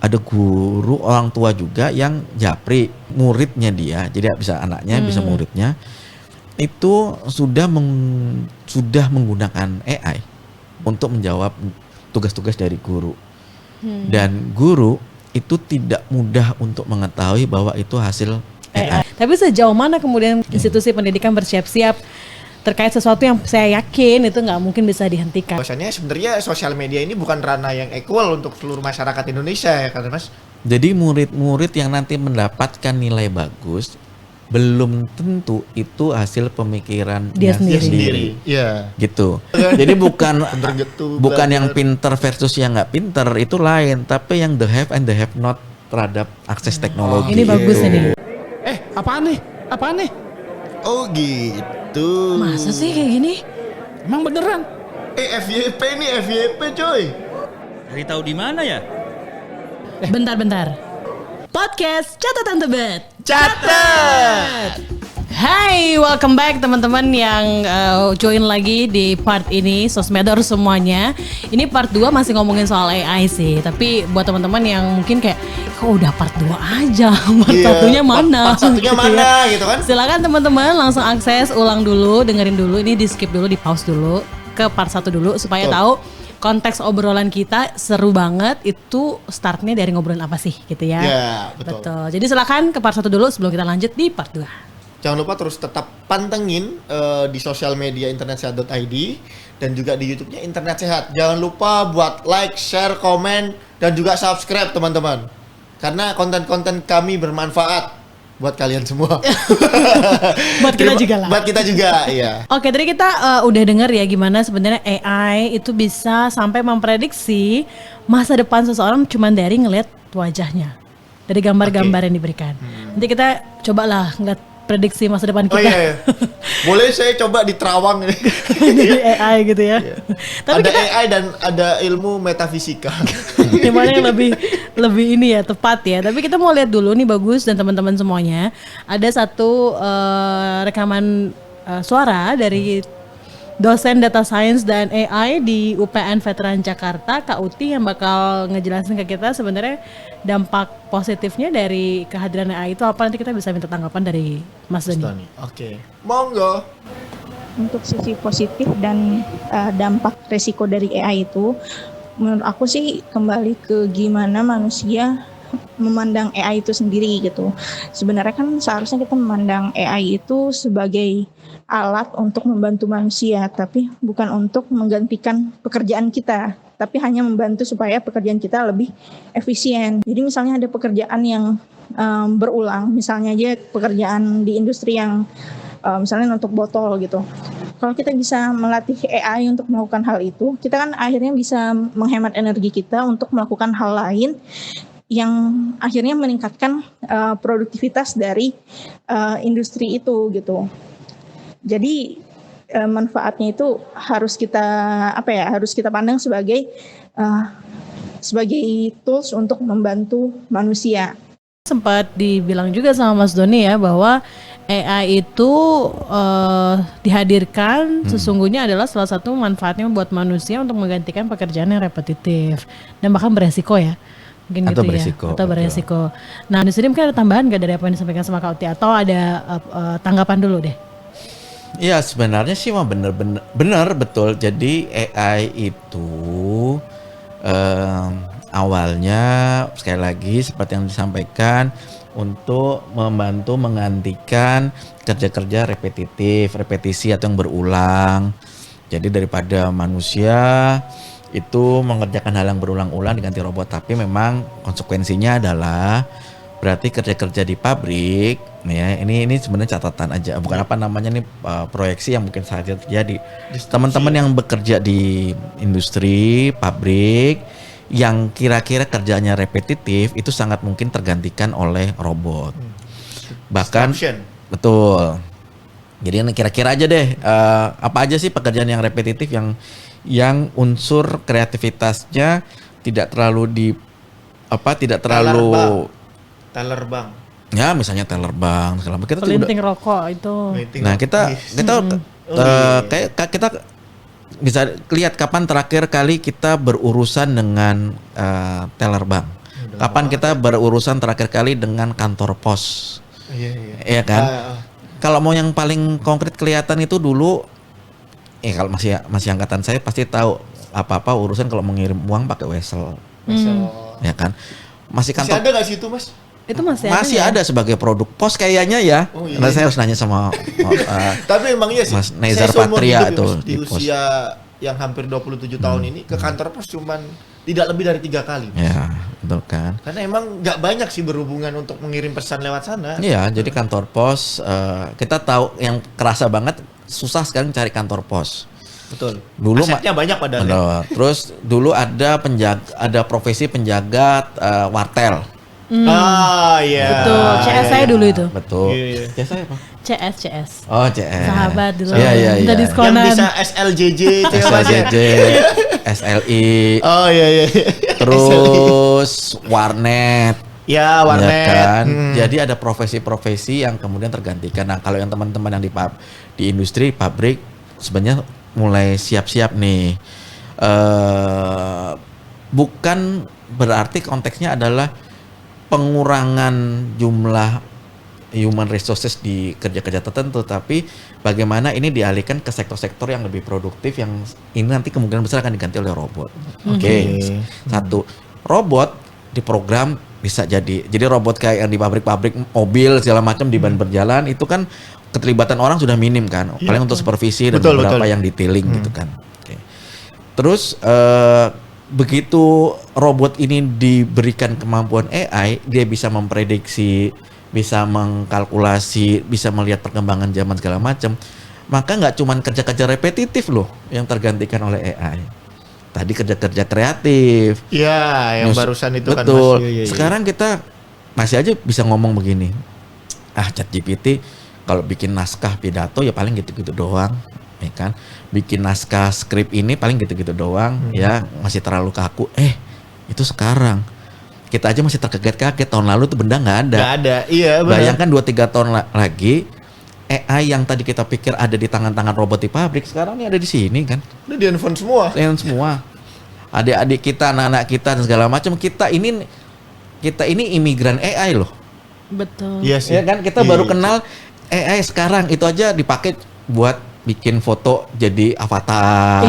ada guru orang tua juga yang japri muridnya dia, jadi bisa anaknya bisa muridnya itu sudah menggunakan AI untuk menjawab tugas-tugas dari guru. Dan guru itu tidak mudah untuk mengetahui bahwa itu hasil AI. Tapi sejauh mana kemudian institusi pendidikan bersiap-siap terkait sesuatu yang saya yakin itu nggak mungkin bisa dihentikan. Bahwasanya sebenarnya sosial media ini bukan ranah yang equal untuk seluruh masyarakat Indonesia ya kan Mas? Jadi murid-murid yang nanti mendapatkan nilai bagus belum tentu itu hasil pemikiran dia Dia sendiri. sendiri. Iya. Gitu. Jadi bukan Bergetu, bukan yang belajar. pinter versus yang nggak pinter, itu lain, tapi yang the have and the have not terhadap akses teknologi. Ini bagus ini. Apaan nih? Oh gitu. Masa sih kayak gini? Emang beneran? FYP nih, FYP coy. Cari tahu di mana ya? Bentar. Podcast Catatan Tebet. Catat. Hai, welcome back teman-teman yang join lagi di part ini Sosmedor semuanya. Ini part 2 masih ngomongin soal AI sih. Tapi buat teman-teman yang mungkin kayak kok udah part 2 aja, part satunya mana? Part satunya Gitu mana ya. gitu kan? Silakan teman-teman langsung akses ulang dulu, dengerin dulu, ini di skip dulu, di pause dulu ke part 1 dulu supaya tahu konteks obrolan kita seru banget itu startnya dari ngobrolin apa sih gitu ya. Ya, betul. Jadi silakan ke part 1 dulu sebelum kita lanjut di part 2. Jangan lupa terus tetap pantengin di sosial media internetsehat.id dan juga di YouTube-nya Internet Sehat. Jangan lupa buat like, share, komen, dan juga subscribe teman-teman. Karena konten-konten kami bermanfaat buat kalian semua. Buat kita juga lah. Buat kita juga, iya. Oke, tadi kita udah dengar ya gimana sebenarnya AI itu bisa sampai memprediksi masa depan seseorang cuma dari ngeliat wajahnya, dari gambar-gambar yang diberikan. Nanti kita cobalah ngeliat prediksi masa depan kita. Oh iya. Boleh saya coba di Terawang ini. Dari AI gitu ya. Tapi Ada kita AI dan ada ilmu metafisika. gimana yang lebih ini ya tepat ya. Tapi kita mau lihat dulu nih Bagus dan teman-teman semuanya. Ada satu rekaman suara dari dosen Data Science dan AI di UPN Veteran Jakarta, Kak Uti, yang bakal ngejelasin ke kita sebenarnya dampak positifnya dari kehadiran AI itu apa. Nanti kita bisa minta tanggapan dari Mas Doni. Oke. Monggo. Untuk sisi positif dan dampak resiko dari AI itu, menurut aku sih kembali ke gimana manusia memandang AI itu sendiri gitu. Sebenarnya kan seharusnya kita memandang AI itu sebagai alat untuk membantu manusia, tapi bukan untuk menggantikan pekerjaan kita, tapi hanya membantu supaya pekerjaan kita lebih efisien. Jadi misalnya ada pekerjaan yang berulang, misalnya aja pekerjaan di industri yang misalnya nutup botol gitu. Kalau kita bisa melatih AI untuk melakukan hal itu, kita kan akhirnya bisa menghemat energi kita untuk melakukan hal lain yang akhirnya meningkatkan produktivitas dari industri itu gitu. Jadi manfaatnya itu harus kita pandang sebagai tools untuk membantu manusia. Sempat dibilang juga sama Mas Doni ya bahwa AI itu dihadirkan sesungguhnya adalah salah satu manfaatnya buat manusia untuk menggantikan pekerjaan yang repetitif dan bahkan beresiko ya. Mungkin Atau gitu beresiko, ya. Atau beresiko. Nah, di sini mungkin ada tambahan nggak dari apa yang disampaikan sama Kak Uti atau ada tanggapan dulu deh? Iya, sebenarnya sih mah benar betul. Jadi AI itu awalnya sekali lagi seperti yang disampaikan untuk membantu menggantikan kerja-kerja repetisi atau yang berulang. Jadi daripada manusia itu mengerjakan hal yang berulang-ulang diganti robot, tapi memang konsekuensinya adalah berarti kerja-kerja di pabrik ya, ini sebenarnya catatan aja, bukan apa namanya nih, proyeksi yang mungkin saja terjadi. Teman-teman yang bekerja di industri pabrik yang kira-kira kerjanya repetitif itu sangat mungkin tergantikan oleh robot. Bahkan betul. Jadi kira-kira aja deh, apa aja sih pekerjaan yang repetitif yang unsur kreativitasnya tidak terlalu teller bank. Ya, misalnya teller bank segala macam. Pelinting rokok itu. Nah, kita kita bisa lihat kapan terakhir kali kita berurusan dengan teller bank. Kapan kita berurusan terakhir kali dengan kantor pos? Iya. Iya kan? Kalau mau yang paling konkret kelihatan itu dulu, kalau masih angkatan saya pasti tahu apa-apa urusan kalau mengirim uang pakai wesel, ya kan? Masih Masih kantor ada nggak sih itu, Mas? Itu masih ada sebagai produk pos kayaknya ya. Oh, iya. Nah, saya harus nanya sama Tapi emang iya sih. Mas Saya Nezar seumur Patria hidup, itu Mas, di di pos. usia yang hampir 27 tahun ini ke kantor pos cuman tidak lebih dari 3 kali. Ya, betul kan? Karena emang nggak banyak sih berhubungan untuk mengirim pesan lewat sana. Iya, jadi kantor pos kita tahu yang kerasa banget susah sekarang cari kantor pos. Betul. Dulu Asetnya banyak padahal. Ya. Betul. Terus dulu ada profesi penjaga wartel. Iya. Betul, CS saya dulu itu. Betul. Iya. CS saya apa? CS. Oh, CS. Sahabat dulu. Iya. Minta Yang diskonan. bisa SLJJ itu ya, Mas, ya? SLJJ, SLI, Oh iya. terus warnet. Ya, warnet. Ya kan? Jadi ada profesi-profesi yang kemudian tergantikan. Nah, kalau yang teman-teman yang di industri pabrik sebenarnya mulai siap-siap nih. Bukan berarti konteksnya adalah pengurangan jumlah human resources di kerja-kerja tertentu, tapi bagaimana ini dialihkan ke sektor-sektor yang lebih produktif yang ini nanti kemungkinan besar akan diganti oleh robot. Oke. Satu, robot diprogram bisa jadi robot kayak yang di pabrik-pabrik mobil segala macam di ban berjalan itu kan keterlibatan orang sudah minim kan, paling untuk supervisi dan beberapa yang detailing gitu kan. Oke. Terus begitu robot ini diberikan kemampuan AI, dia bisa memprediksi, bisa mengkalkulasi, bisa melihat perkembangan zaman segala macam. Maka nggak cuman kerja-kerja repetitif loh yang tergantikan oleh AI. Tadi kerja-kerja kreatif. Iya, yang barusan itu kan, Mas. Betul. Iya. Sekarang kita masih aja bisa ngomong begini. ChatGPT kalau bikin naskah pidato ya paling gitu-gitu doang. Ya kan, bikin naskah skrip ini paling gitu-gitu doang, ya masih terlalu kaku. Itu sekarang kita aja masih terkaget-kaget. Tahun lalu tuh benda nggak ada. Nggak ada, iya benar. Bayangkan 2-3 tahun lagi AI yang tadi kita pikir ada di tangan-tangan robot di pabrik, sekarang ini ada di sini kan. Udah di handphone semua. Semua. Adik-adik kita, anak-anak kita dan segala macam. Kita ini imigran AI loh. Betul. Iya sih. Ya kan, kita baru kenal AI sekarang, itu aja dipakai buat bikin foto jadi avatar,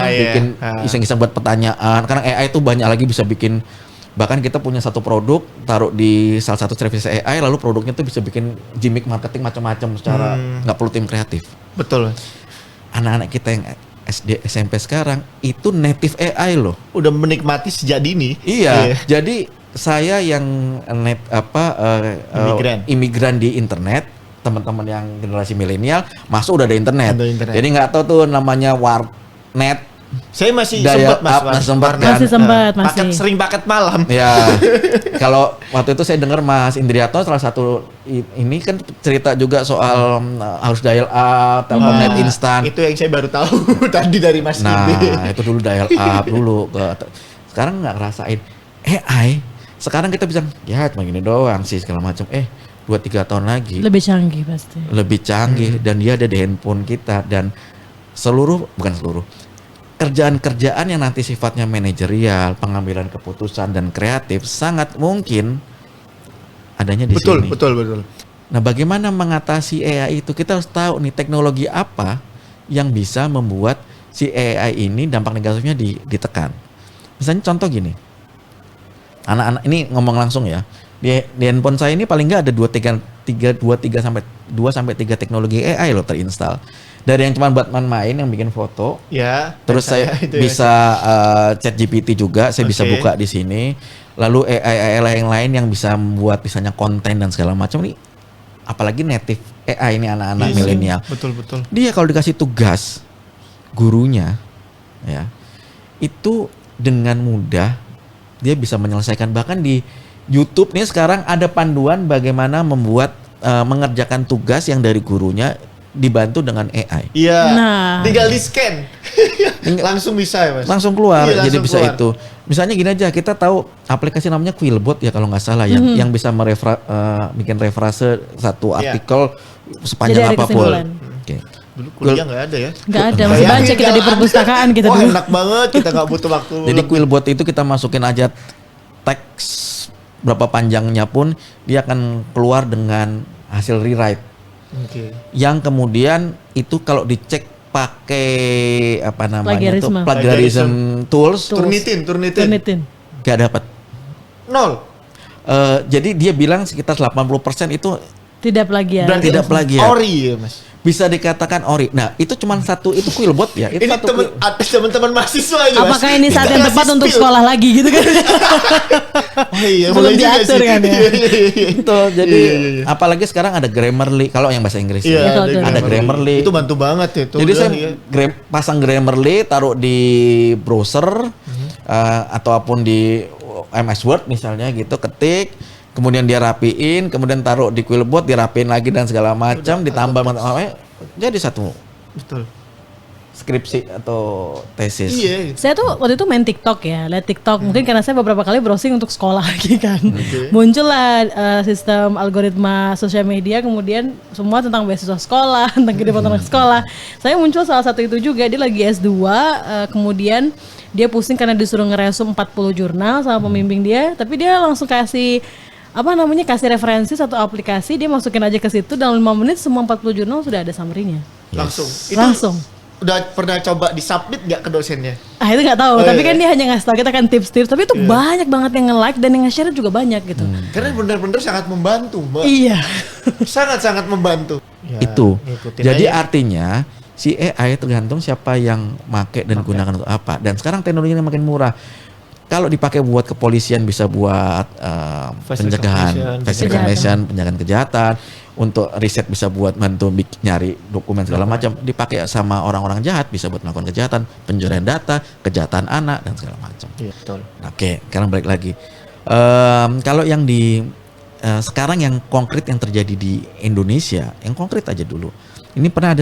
bikin iseng-iseng buat pertanyaan. Karena AI itu banyak lagi bisa bikin, bahkan kita punya satu produk taruh di salah satu service AI, lalu produknya tuh bisa bikin gimmick marketing macam-macam secara nggak perlu tim kreatif. Betul. Anak-anak kita yang SD SMP sekarang itu native AI loh. Udah menikmati sejak dini. Iya. Jadi saya yang imigran di internet, teman-teman yang generasi milenial masuk udah ada internet. Jadi nggak tahu tuh namanya warnet. Saya masih sempat sering paket malam. Ya. Kalau waktu itu saya dengar Mas Indriatno salah satu ini kan cerita juga soal harus dial up, Telkomnet instan. Itu yang saya baru tahu tadi dari Mas Indi. Itu dulu dial up dulu. Sekarang nggak ngerasain AI. Sekarang kita bisa ya cuma gini doang sih segala macam. 2-3 tahun lagi lebih canggih pasti. Lebih canggih dan dia ada di handphone kita, dan bukan seluruh kerjaan-kerjaan yang nanti sifatnya manajerial, pengambilan keputusan dan kreatif sangat mungkin adanya di sini. Betul. Nah, bagaimana mengatasi AI itu? Kita harus tahu nih teknologi apa yang bisa membuat si AI ini dampak negatifnya ditekan. Misalnya contoh gini. Anak-anak ini ngomong langsung ya. Di handphone saya ini paling nggak ada 2 sampai 3 teknologi AI loh terinstal. Dari yang cuma buat main yang bikin foto. Ya. Terus saya bisa ChatGPT juga, saya bisa buka di sini. Lalu AI yang lain yang bisa membuat misalnya konten dan segala macam nih. Apalagi native AI ini anak-anak milenial. Betul. Dia kalau dikasih tugas gurunya ya, itu dengan mudah dia bisa menyelesaikan. Bahkan di YouTube nih sekarang ada panduan bagaimana membuat mengerjakan tugas yang dari gurunya dibantu dengan AI. Iya. Tinggal di-scan. Langsung bisa ya, Mas. Langsung keluar. Iya, jadi langsung bisa keluar. Itu. Misalnya gini aja, kita tahu aplikasi namanya Quillbot ya kalau nggak salah yang bisa bikin refrase satu artikel sepanjang apapun. Oke. Dulu kuliah nggak ada ya? Nggak ada, masih baca kita di perpustakaan kita dulu. Enak banget, kita nggak butuh waktu. Jadi Quillbot itu kita masukin aja teks berapa panjangnya pun dia akan keluar dengan hasil rewrite. Oke. Yang kemudian itu kalau dicek pakai apa namanya itu Plagiarisme. plagiarism tools Turnitin. gak dapat. 0. Jadi dia bilang sekitar 80% itu Tidak plagiat. Berarti tidak plagiat. ori ya, Mas. bisa dikatakan ori. Nah, itu cuma satu, itu Quillbot ya. Itu Ini satu teman-teman mahasiswa ini, Mas. Apakah ini saat Kita yang ngasih tepat untuk spill. sekolah lagi gitu kan? Oh iya, Belum boleh juga diatur sih. kan ya? Iya, iya, iya. Itu jadi Iya. apalagi sekarang ada Grammarly kalau yang bahasa Inggris. Iya, Betul, betul. Ada Grammarly. Itu bantu banget ya. Jadi saya pasang Grammarly, taruh di browser ataupun di MS Word misalnya gitu, ketik, kemudian dia rapiin, kemudian taruh di Quillbot, dirapiin lagi dan segala macam, ditambah jadi satu betul. skripsi atau tesis. Iya. Saya tuh waktu itu main TikTok ya, lihat TikTok. Mungkin karena saya beberapa kali browsing untuk sekolah lagi kan. Muncullah sistem algoritma sosial media, kemudian semua tentang beasiswa sekolah, tentang kehidupan anak sekolah. Saya muncul salah satu itu juga, dia lagi S2, kemudian dia pusing karena disuruh ngeresum 40 jurnal sama pembimbing dia, tapi dia langsung kasih kasih referensi satu aplikasi, dia masukin aja ke situ, dalam 5 menit semua 40 jurnal sudah ada summary-nya. Langsung. Itu Langsung. udah pernah coba disubmit nggak ke dosennya? Ah itu nggak tahu, Oh, tapi iya. kan dia hanya ngasih tahu kita kan tips-tips, tapi itu banyak banget yang nge-like dan yang nge-share juga banyak gitu. Karena benar-benar sangat membantu, Mbak. Iya. Sangat-sangat membantu. Ya, Itu. ngikutin Jadi aja. artinya si AI tergantung siapa yang make dan gunakan untuk apa. Dan sekarang teknologinya makin murah. Kalau dipakai buat kepolisian bisa buat Face pencegahan, recognition, face recognition, pencegahan kejahatan. Untuk riset bisa buat bantu nyari dokumen segala macam. Dipakai sama orang-orang jahat bisa buat melakukan kejahatan, pencurian data, kejahatan anak dan segala macam. Iya, betul. Oke, sekarang balik lagi. Kalau yang di sekarang yang konkret yang terjadi di Indonesia, yang konkret aja dulu. Ini pernah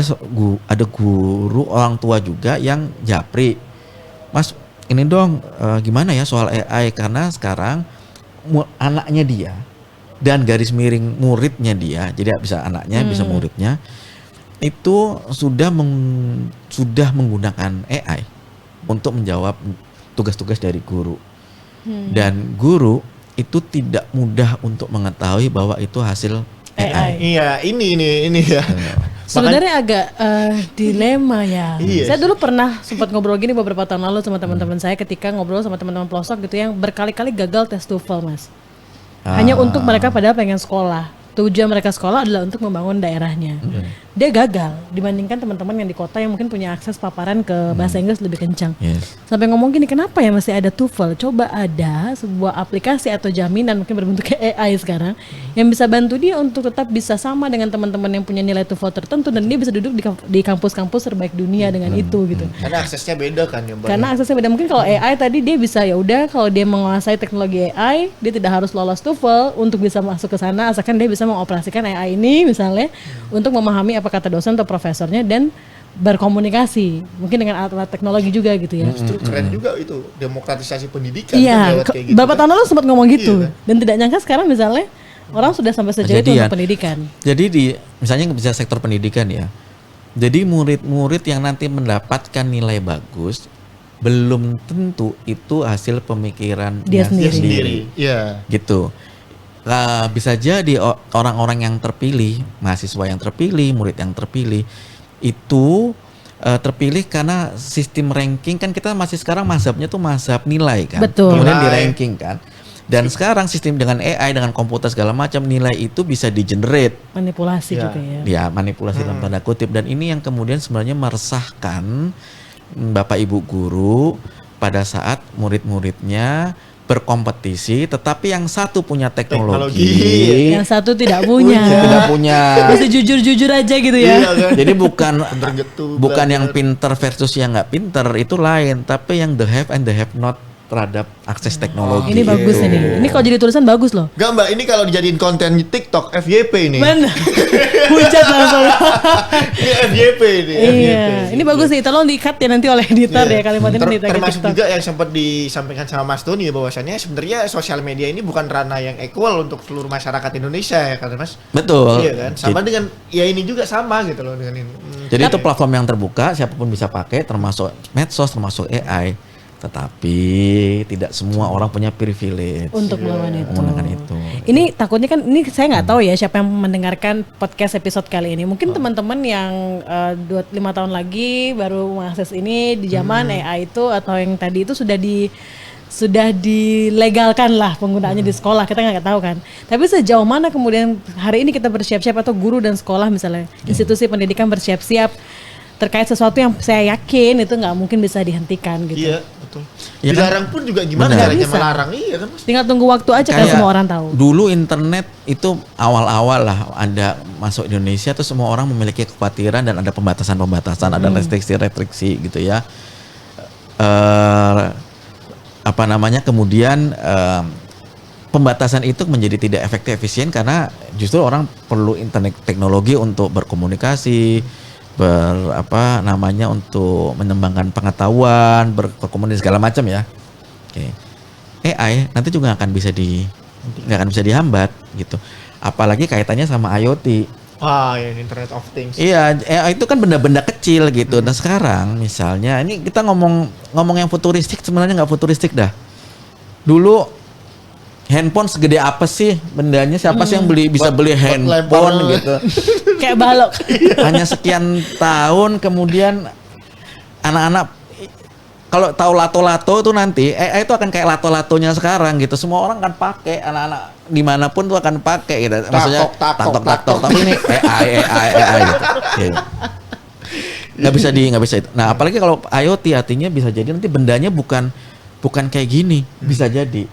ada guru orang tua juga yang japri, Mas, ini dong gimana ya soal AI, karena sekarang anaknya dia dan garis miring muridnya dia, jadi bisa anaknya bisa muridnya itu sudah menggunakan AI untuk menjawab tugas-tugas dari guru. Dan guru itu tidak mudah untuk mengetahui bahwa itu hasil AI. Iya, ini ya. Sebenarnya agak dilema ya. Iya. Saya dulu pernah sempat ngobrol gini beberapa tahun lalu sama teman-teman saya ketika ngobrol sama teman-teman pelosok gitu yang berkali-kali gagal tes TOEFL, Mas. Hanya untuk mereka padahal pengen sekolah. Tujuan mereka sekolah adalah untuk membangun daerahnya. Dia gagal dibandingkan teman-teman yang di kota yang mungkin punya akses paparan ke bahasa Inggris lebih kencang. Yes. Sampai ngomong gini, kenapa ya masih ada TOEFL? Coba ada sebuah aplikasi atau jaminan mungkin berbentuk AI sekarang yang bisa bantu dia untuk tetap bisa sama dengan teman-teman yang punya nilai TOEFL tertentu dan dia bisa duduk di kampus-kampus terbaik dunia dengan itu gitu. Karena aksesnya beda kan ya, Mbak. Karena aksesnya beda. Mungkin kalau AI tadi dia bisa ya udah kalau dia menguasai teknologi AI, dia tidak harus lolos TOEFL untuk bisa masuk ke sana asalkan dia bisa mengoperasikan AI ini misalnya untuk memahami apa kata dosen atau profesornya dan berkomunikasi mungkin dengan alat-alat teknologi juga gitu ya. Justru keren juga itu demokratisasi pendidikan Iya, kan, lewat kayak gitu beberapa kan. tahun lalu sempat ngomong gitu Iya, kan? dan tidak nyangka sekarang misalnya orang sudah sampai sejauh itu Kejadian. untuk pendidikan. Jadi misalnya bisa sektor pendidikan ya. Jadi murid-murid yang nanti mendapatkan nilai bagus belum tentu itu hasil pemikiran Dia Dia sendiri. sendiri. Iya. gitu. Bisa jadi orang-orang yang terpilih, mahasiswa yang terpilih, murid yang terpilih itu terpilih karena sistem ranking kan kita masih sekarang mazhabnya tuh mazhab nilai kan. Betul. Kemudian di Nilai. ranking kan. Dan sekarang sistem dengan AI dengan komputer segala macam nilai itu bisa di-generate. Manipulasi Ya. juga ya. Ya, manipulasi dalam tanda kutip, dan ini yang kemudian sebenarnya meresahkan Bapak Ibu guru pada saat murid-muridnya berkompetisi, tetapi yang satu punya teknologi, Yang satu tidak punya. tidak punya. Masih jujur-jujur aja gitu ya. Iya kan. Jadi bukan Bener-betul, bukan yang belajar. pinter versus yang nggak pinter, itu lain, tapi yang the have and the have not terhadap akses teknologi. Ini bagus itu. ini. Ini kalau jadi tulisan bagus loh. Enggak, Mbak, ini kalau dijadiin konten di TikTok FYP ini. Mana? Hujat langsung. Ini FYP ini. Iya, ini bagus nih. Tolong di-cut ya nanti oleh editor Iya. ya kalimat ini di tag Termasuk TikTok. juga yang sempat disampaikan sama Mas Doni ya, bahwasannya sebenarnya sosial media ini bukan ranah yang equal untuk seluruh masyarakat Indonesia ya kan, Mas? Betul. Iya kan? Sama dengan ya ini juga sama gitu loh dengan ini. Jadi itu platform yang terbuka, siapapun bisa pakai, termasuk medsos, termasuk AI. Tetapi tidak semua orang punya privilege Untuk melawan itu. menggunakan itu. Ini takutnya kan ini saya nggak tahu ya siapa yang mendengarkan podcast episode kali ini. Mungkin teman-teman yang 5 tahun lagi baru mengakses ini di zaman AI itu atau yang tadi itu sudah dilegalkan lah penggunaannya di sekolah, kita nggak tahu kan. Tapi sejauh mana kemudian hari ini kita bersiap-siap atau guru dan sekolah misalnya institusi pendidikan bersiap-siap terkait sesuatu yang saya yakin itu nggak mungkin bisa dihentikan gitu. Iya, betul. Ya kan? Dilarang pun juga gimana Benar. caranya Bisa. melarang? Iya kan Mas? Tinggal tunggu waktu aja kan Kayak semua orang tahu. Dulu internet itu awal-awal lah ada masuk Indonesia tuh semua orang memiliki kekhawatiran dan ada pembatasan-pembatasan, ada restriksi-restriksi gitu ya. Kemudian pembatasan itu menjadi tidak efektif efisien karena justru orang perlu internet teknologi untuk berkomunikasi, untuk mengembangkan pengetahuan, berkomunikasi segala macam ya. Oke. AI nanti juga nggak akan bisa dihambat gitu. Apalagi kaitannya sama IoT. Wah, yang Internet of Things. Iya, AI itu kan benda-benda kecil gitu. Nah sekarang misalnya ini kita ngomong yang futuristik, sebenarnya nggak futuristik dah. Dulu handphone segede apa sih bendanya? Siapa sih yang bisa beli buat handphone lempar. gitu? Kayak balok. Hanya sekian tahun kemudian anak-anak kalau tahu lato-lato tuh nanti AI itu akan kayak lato-latonya sekarang gitu. Semua orang akan pakai, anak-anak dimanapun tuh akan pakai gitu. Maksudnya taktok. Tapi ini AI gitu. Gitu. Nggak bisa itu. Nah apalagi kalau IoT artinya bisa jadi nanti bendanya bukan kayak gini, bisa jadi.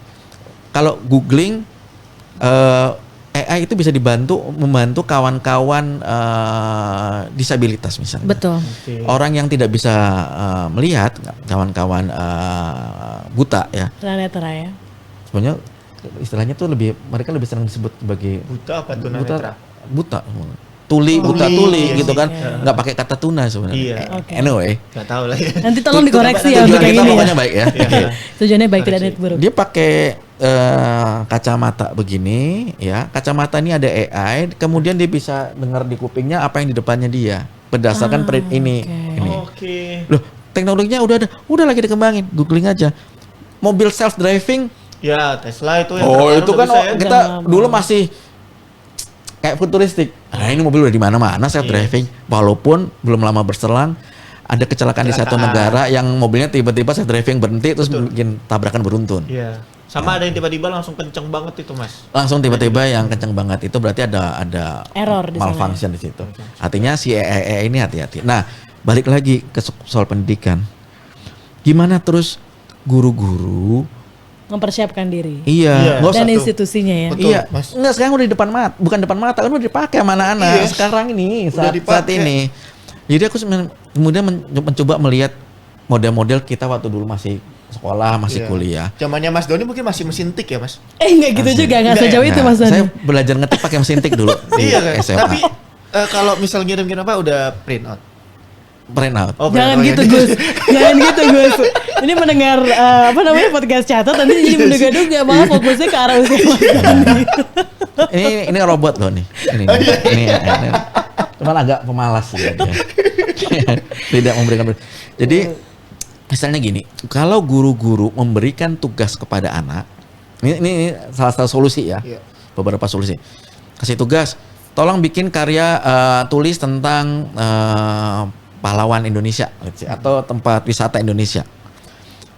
Kalau googling AI itu bisa membantu kawan-kawan disabilitas misalnya. Betul. Orang yang tidak bisa melihat, kawan-kawan buta ya. Tunanetra ya. Sebenarnya istilahnya tuh mereka lebih sering disebut sebagai Buta apa tunanetra? buta. Buta tuli iya gitu sih. kan. Nggak pakai kata tuna sebenarnya. Iya. Oke. Anyway, Gak tahu lah ya. Nanti tolong dikoreksi ya tujuan untuk yang kita ini pokoknya ya. baik ya. Tujuannya baik tidak niat buruk. Dia pakai kacamata begini ya. Kacamata ini ada AI, kemudian dia bisa dengar di kupingnya apa yang di depannya dia berdasarkan ini. Oke. Loh, teknologinya udah lagi dikembangin. Googling aja. Mobil self driving. Ya, Tesla itu yang Oh, terbaru itu udah kan bisa ya. kita dulu masih kayak futuristik. Nah, ini mobil udah di mana-mana self driving. Walaupun belum lama berselang ada kecelakaan di satu negara yang mobilnya tiba-tiba self driving berhenti terus bikin tabrakan beruntun. Iya. Sama ada yang tiba-tiba langsung kenceng banget itu, Mas. Langsung tiba-tiba yang kencang banget itu berarti ada Error di sana. malfunction di situ. Artinya si AI ini hati-hati. Nah, balik lagi ke soal pendidikan. Gimana terus guru-guru Mempersiapkan diri. iya, nggak usah Dan tuh. institusinya ya. Betul, iya, Mas. enggak sekarang udah di depan mata, bukan depan mata, kan udah dipakai sama anak-anak Iya. sekarang ini Udah saat dipakai. ini. Jadi aku kemudian mencoba melihat model-model kita waktu dulu masih sekolah, masih Iya. kuliah. Zamannya Mas Doni mungkin masih mesin tik ya, Mas? Enggak gitu juga, enggak sejauh itu Nah, Mas Doni. saya belajar ngetik pakai mesin tik dulu di Iya kan? SMA. Tapi kalau misal ngirim-ngirim apa udah print out? Print out. Oh, Jangan print out gitu ya. Gus, jangan gitu Gus. Ini mendengar podcast catat nanti jadi menduga-duga malah fokusnya ke arah usia Mas Doni. ini robot loh nih. Ini. Cuman agak pemalas gitu dia. Tidak memberikan. Jadi misalnya gini, kalau guru-guru memberikan tugas kepada anak, ini salah satu solusi ya. Iya. Beberapa solusi. Kasih tugas, tolong bikin karya tulis tentang pahlawan Indonesia atau tempat wisata Indonesia.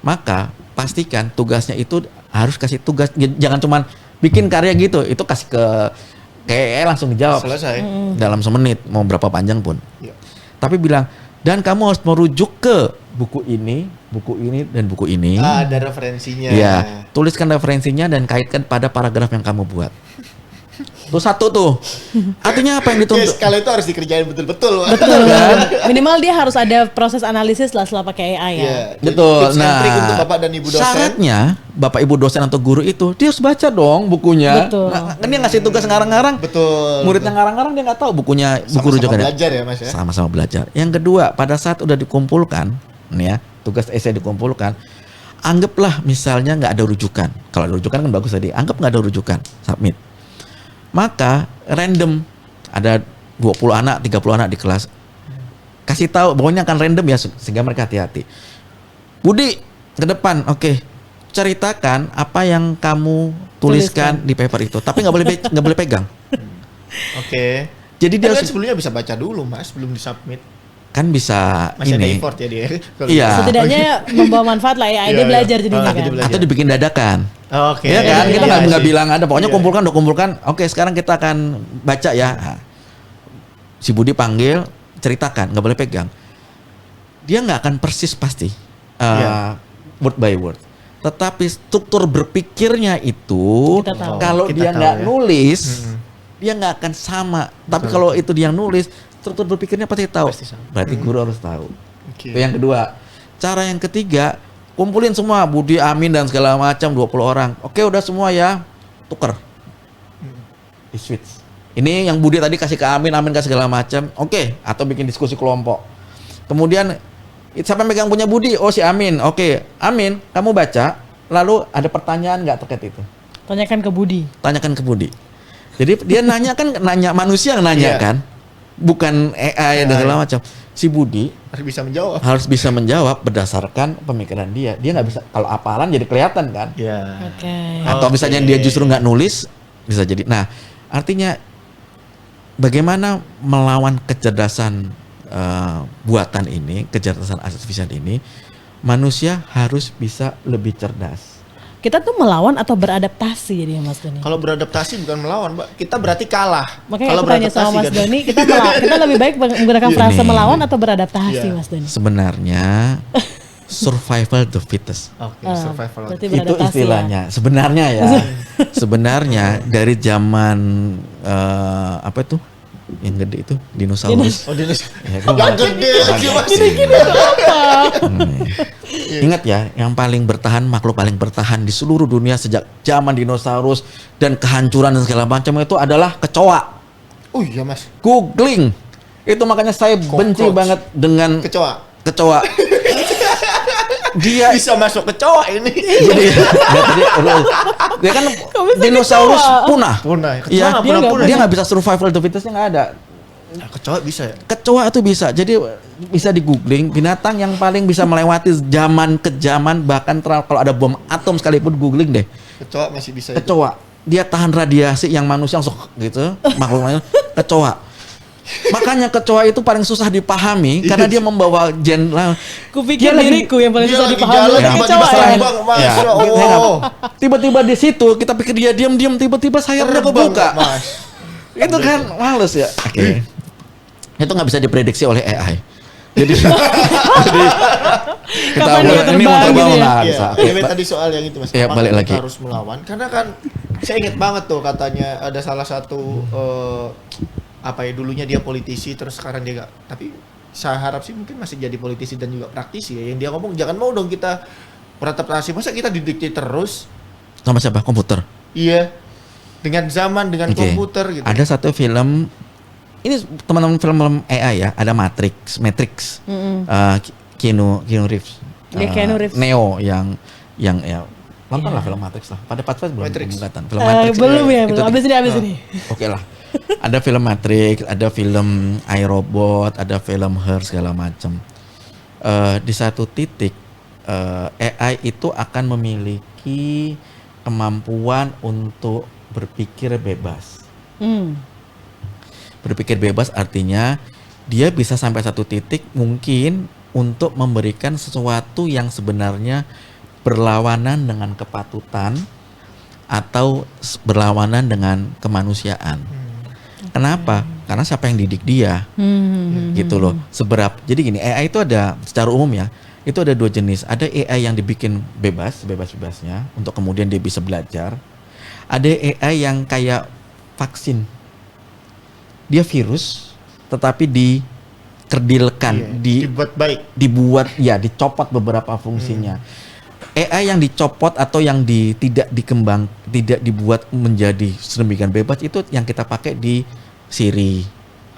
Maka pastikan tugasnya itu harus kasih tugas, jangan cuman bikin karya gitu, itu kasih kayak langsung dijawab Selesai. dalam semenit mau berapa panjang pun. Iya. Tapi bilang dan kamu harus merujuk ke buku ini dan buku ini. Ada referensinya. Iya, tuliskan referensinya dan kaitkan pada paragraf yang kamu buat. Tuh satu tuh. Artinya apa yang dituntut? Yes, kalau itu harus dikerjain betul-betul. Mas. Betul. Minimal dia harus ada proses analisis lah setelah pakai AI ya. Iya. Jadi Betul. tips and trick untuk Bapak dan Ibu dosen. Syaratnya Bapak Ibu dosen atau guru itu dia harus baca dong bukunya. Betul. Nah, kan dia ngasih tugas ngarang-ngarang. Betul. Muridnya ngarang-ngarang dia nggak tahu buku Sama-sama rujukannya. belajar ya, Mas ya. Sama-sama belajar. Yang kedua, pada saat udah dikumpulkan, nih ya, tugas esai dikumpulkan, anggaplah misalnya nggak ada rujukan. Kalau ada rujukan kan bagus tadi. Anggap nggak ada rujukan, submit. Maka random ada 20 anak, 30 anak di kelas. Kasih tahu, pokoknya akan random ya sehingga mereka hati-hati. Budi, ke depan, oke. Ceritakan apa yang kamu tuliskan di paper itu, tapi nggak boleh pegang. Oke. Jadi dia Kan harus sebelumnya bisa baca dulu Mas sebelum disubmit. kan bisa Masih ada ini effort ya dia. Kalau Iya. Setidaknya membawa manfaat lah ya. Iya, Dia iya. belajar jadinya Oh, kan. jadi belajar. atau dibikin dadakan. Oke. Ya kan, kita Iya nggak sih. bilang ada, pokoknya Iya. kumpulkan. Oke, sekarang kita akan baca ya. Nah, si Budi panggil, ceritakan, nggak boleh pegang. Dia nggak akan persis pasti, Iya. word by word. Tetapi struktur berpikirnya itu, Kita tahu. kalau Kita dia tahu nggak ya. nulis, dia nggak akan sama. Tapi kalau itu dia yang nulis, struktur berpikirnya pasti tahu. Pasti sama. Berarti guru harus tahu. Oke. Itu yang kedua. Cara yang ketiga, kumpulin semua Budi, Amin dan segala macam 20 orang. Oke, udah semua ya. Tuker. Di switch. Ini yang Budi tadi kasih ke Amin, Amin kasih segala macam. Oke, atau bikin diskusi kelompok. Kemudian siapa yang megang punya Budi? Oh, si Amin. Oke, Amin, kamu baca. Lalu ada pertanyaan nggak terkait itu? Tanyakan ke Budi. Tanyakan ke Budi. Jadi dia nanya manusia yang nanya Iya. kan, bukan AI dan segala macam. Si Budi Harus bisa menjawab. harus bisa menjawab berdasarkan pemikiran dia. Dia nggak bisa, kalau apalan jadi kelihatan kan. Iya. Oke. Atau misalnya dia justru nggak nulis, bisa jadi. Nah, artinya bagaimana melawan kecerdasan buatan ini, kecerdasan artifisial ini, manusia harus bisa lebih cerdas. Kita tuh melawan atau beradaptasi jadi Mas Doni. Kalau beradaptasi bukan melawan, Mbak. Kita berarti kalah. Makanya Kalau aku tanya sama Mas kan- Doni, kita lebih baik menggunakan frase Ini. melawan atau beradaptasi Iya. Mas Doni. Sebenarnya survival the fittest. Oke, Ah, survival. berarti Itu beradaptasi istilahnya. Sebenarnya ya. Sebenarnya dari zaman apa itu? Yang gede itu dinosaurus. Oh, dia Ya, gua yang nggak- gede lagi Mas. Ingat ya, yang paling bertahan, makhluk paling bertahan di seluruh dunia sejak zaman dinosaurus dan kehancuran dan segala macam itu adalah kecoa. Oh iya Mas. Googling. Itu makanya saya benci Cockroach. banget dengan Kecoa. kecoa. Dia Bisa masuk kecoa ini. jadi dia kan dinosaurus kecoa? punah. Punah. Kecoa Iya, nggak dia pernah punah. nggak bisa survival the fittest-nya nggak ada. Nah, kecoa bisa ya? Kecoa itu bisa. Jadi bisa di googling binatang yang paling bisa melewati zaman ke zaman, bahkan kalau ada bom atom sekalipun googling deh. Kecoa masih bisa itu. Kecoa. Dia tahan radiasi yang manusia langsung gitu, makhluk kecoa. Makanya kecoa itu paling susah dipahami karena dia membawa gen. Kupikir Dia lagi- diriku yang paling Dia susah lagi dipahami jalan, lagi tiba-tiba kecoa ya. terbang, Masya Ya, Allah. tiba-tiba di situ kita pikir dia diam-diam, tiba-tiba sayapnya Terbang, kebuka. Mas. Itu kan males ya. Oke. Itu nggak bisa diprediksi oleh AI. Jadi kita Kapan dia ini mau terbang terbang gitu ya? nggak Iya, bisa. anyway, tadi soal yang itu Mas. Iya, Apakah balik kita lagi. harus melawan? Karena kan saya ingat banget tuh katanya ada salah satu apa ya, dulunya dia politisi terus sekarang dia gak, tapi saya harap sih mungkin masih jadi politisi dan juga praktisi ya, yang dia ngomong jangan mau dong kita beradaptasi, masa kita didikte terus. Sama siapa? Komputer. Iya, dengan zaman, dengan Oke. komputer gitu. Ada satu film, ini teman-teman film AI ya, ada Matrix. Keanu Reeves. Dia Keanu Reeves. Neo yang ya nonton lah film Matrix lah. Pada belum Matrix. kelihatan film Matrix. Belum ya, Itu belum. Abis ini. Oke lah. Ada film Matrix, ada film iRobot, ada film Her segala macam. Di satu titik AI itu akan memiliki kemampuan untuk berpikir bebas. Berpikir bebas artinya dia bisa sampai satu titik mungkin untuk memberikan sesuatu yang sebenarnya berlawanan dengan kepatutan atau berlawanan dengan kemanusiaan. Kenapa? Karena siapa yang didik dia, gitu loh. Jadi gini, AI itu ada secara umum ya, itu ada dua jenis. Ada AI yang dibikin bebas-bebasnya untuk kemudian dia bisa belajar. Ada AI yang kayak vaksin. Dia virus, tetapi dikerdilkan, Dibuat baik. dicopot beberapa fungsinya. AI yang dicopot atau yang tidak dibuat menjadi sedemikian bebas itu yang kita pakai di Siri.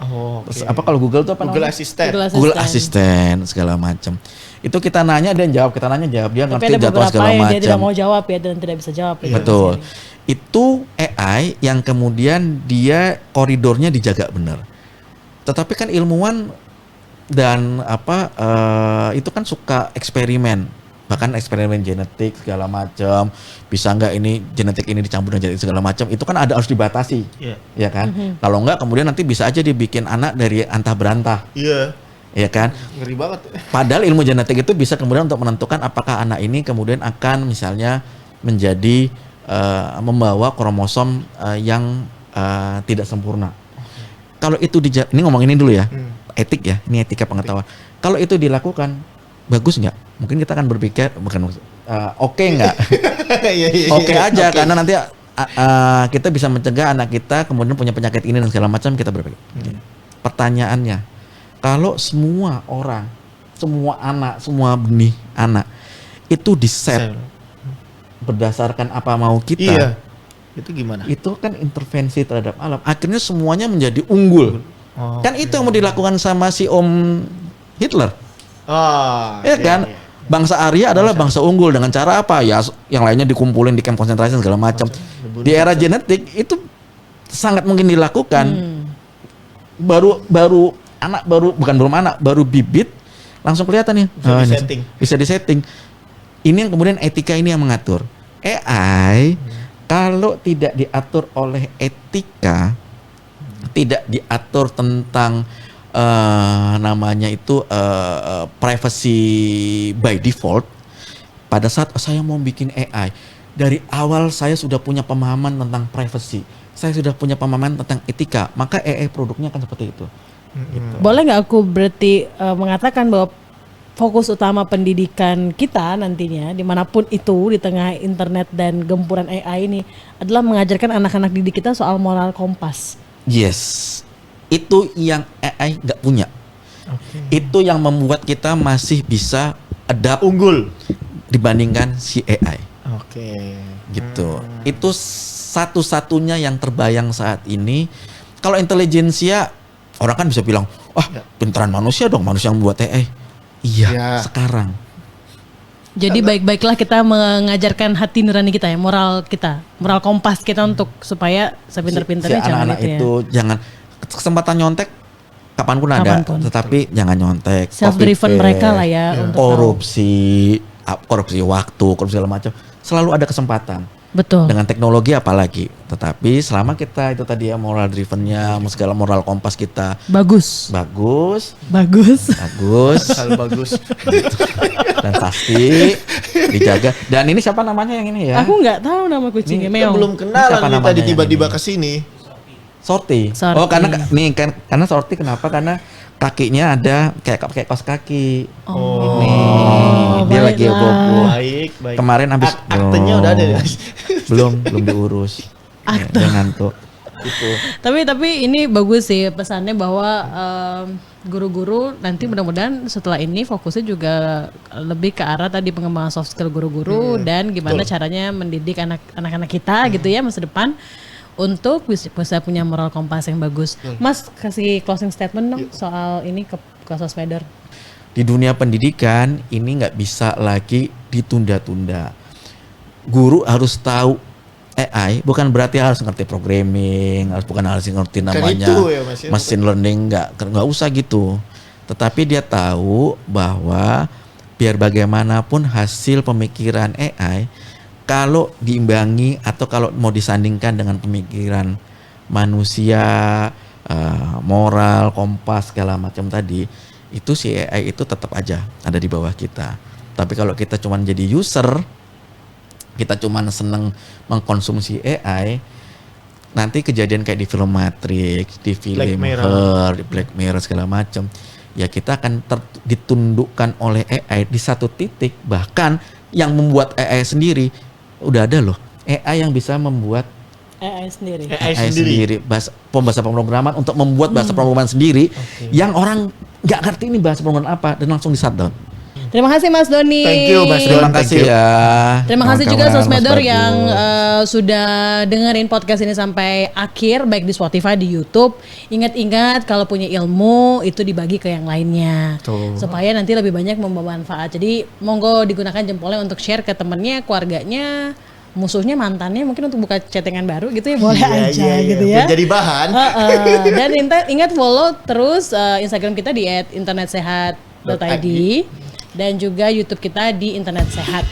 Oh, Terus apa kalau Google itu apa Google namanya? Assistant. Google Assistant segala macam. Itu kita nanya dan jawab, kita nanya jawab, dia Tapi ngerti ada jadwal beberapa segala yang dia tidak macam. mau jawab ya dan tidak bisa jawab. ya. Betul. Itu AI yang kemudian dia koridornya dijaga benar. Tetapi kan ilmuwan dan itu kan suka eksperimen. bahkan eksperimen genetik segala macam, bisa nggak ini genetik ini dicampur dengan genetik segala macam, itu kan harus dibatasi, ya kan? Kalau nggak kemudian nanti bisa aja dibikin anak dari antah berantah, Iya. ya kan? Ngeri banget. Padahal ilmu genetik itu bisa kemudian untuk menentukan apakah anak ini kemudian akan misalnya menjadi membawa kromosom yang tidak sempurna. Kalau itu ini ngomong ini dulu ya, etik ya, ini etika pengetahuan. Kalau itu dilakukan, bagus nggak? Mungkin kita akan berpikir, bukan oke nggak? Oke aja, karena nanti kita bisa mencegah anak kita kemudian punya penyakit ini dan segala macam, kita berpikir. Pertanyaannya, kalau semua orang, semua anak, semua benih anak itu di-set berdasarkan apa mau kita, Iya. Itu gimana? itu kan intervensi terhadap alam. Akhirnya semuanya menjadi unggul. Kan itu yang mau dilakukan sama si Om Hitler. Ya kan? Bangsa Arya adalah bangsa unggul dengan cara apa? Ya yang lainnya dikumpulin di kamp konsentrasi segala macam. Di era genetik itu sangat mungkin dilakukan. Baru anak baru bibit langsung kelihatan nih. Bisa disetting. Bisa disetting. Ini yang kemudian etika ini yang mengatur. AI kalau tidak diatur oleh etika, tidak diatur tentang namanya itu privacy by default. Pada saat saya mau bikin AI, dari awal saya sudah punya pemahaman tentang privacy, saya sudah punya pemahaman tentang etika, maka AI produknya akan seperti itu. Gitu. Boleh nggak aku berarti mengatakan bahwa fokus utama pendidikan kita nantinya dimanapun itu di tengah internet dan gempuran AI ini adalah mengajarkan anak-anak didik kita soal moral kompas. Yes, itu yang AI nggak punya. Itu yang membuat kita masih bisa adapt Unggul. dibandingkan si AI. Gitu. Itu satu-satunya yang terbayang saat ini. Kalau intelijensia, orang kan bisa bilang, pintaran manusia dong, manusia yang membuat AI. Iya, sekarang. Jadi baik-baiklah kita mengajarkan hati nurani kita ya, moral kita, moral kompas kita untuk supaya sepinter-pinternya si jangan anak-anak itu ya. itu jangan kesempatan nyontek kapanpun ada, tetapi jangan nyontek. Self-driven mereka lah ya untuk korupsi waktu, korupsi segala macam. Selalu ada kesempatan. Betul. Dengan teknologi apalagi. Tetapi selama kita itu tadi ya moral drivennya, segala moral kompas kita bagus. Hal bagus. Dan pasti dijaga. Dan ini siapa namanya yang ini ya? Aku nggak tahu nama kucingnya. Kita Meong. belum kenalan Siapa nih namanya tadi yang tiba-tiba ini? kesini. Sorti. Oh karena Sorti kenapa? Karena kakinya ada kayak kaos kaki. Dia lagi bobo. Baik. Kemarin habis aktenya udah ada ya? belum diurus. Dia ngantuk. Gitu. Tapi ini bagus sih pesannya bahwa guru-guru nanti mudah-mudahan setelah ini fokusnya juga lebih ke arah tadi pengembangan soft skill guru-guru dan gimana caranya mendidik anak-anak kita gitu ya masa depan untuk bisa punya moral kompas yang bagus. Mas kasih closing statement dong soal ini ke Sosmeder. Di dunia pendidikan ini nggak bisa lagi ditunda-tunda. Guru harus tahu AI, bukan berarti harus ngerti programming, bukan harus ngerti namanya itu ya, Mas, ya? machine learning, nggak usah gitu. Tetapi dia tahu bahwa biar bagaimanapun hasil pemikiran AI kalau diimbangi atau kalau mau disandingkan dengan pemikiran manusia, moral, kompas segala macam tadi, itu si AI itu tetap aja ada di bawah kita. Tapi kalau kita cuma jadi user, kita cuma seneng mengkonsumsi AI, nanti kejadian kayak di film Matrix, di film Her, di Black Mirror segala macam, ya kita akan ditundukkan oleh AI di satu titik. Bahkan yang membuat AI sendiri udah ada loh, AI yang bisa membuat AI sendiri. bahasa pemrograman untuk membuat bahasa pemrograman sendiri yang orang nggak ngerti ini bahasa pemrograman apa dan langsung di shutdown. Terima kasih Mas Doni. Thank you Mas Doni. Terima kasih ya. Terima kasih juga Kawan-kawan, Sosmeder Mas yang Bagus. sudah dengerin podcast ini sampai akhir baik di Spotify, di YouTube. Ingat-ingat kalau punya ilmu itu dibagi ke yang lainnya. Supaya nanti lebih banyak membawa manfaat. Jadi monggo digunakan jempolnya untuk share ke temennya, keluarganya, musuhnya, mantannya, mungkin untuk buka chattingan baru gitu ya boleh aja gitu ya. Biar jadi bahan. Dan ingat follow terus Instagram kita di @internetsehat.id. dan juga YouTube kita di Internet Sehat.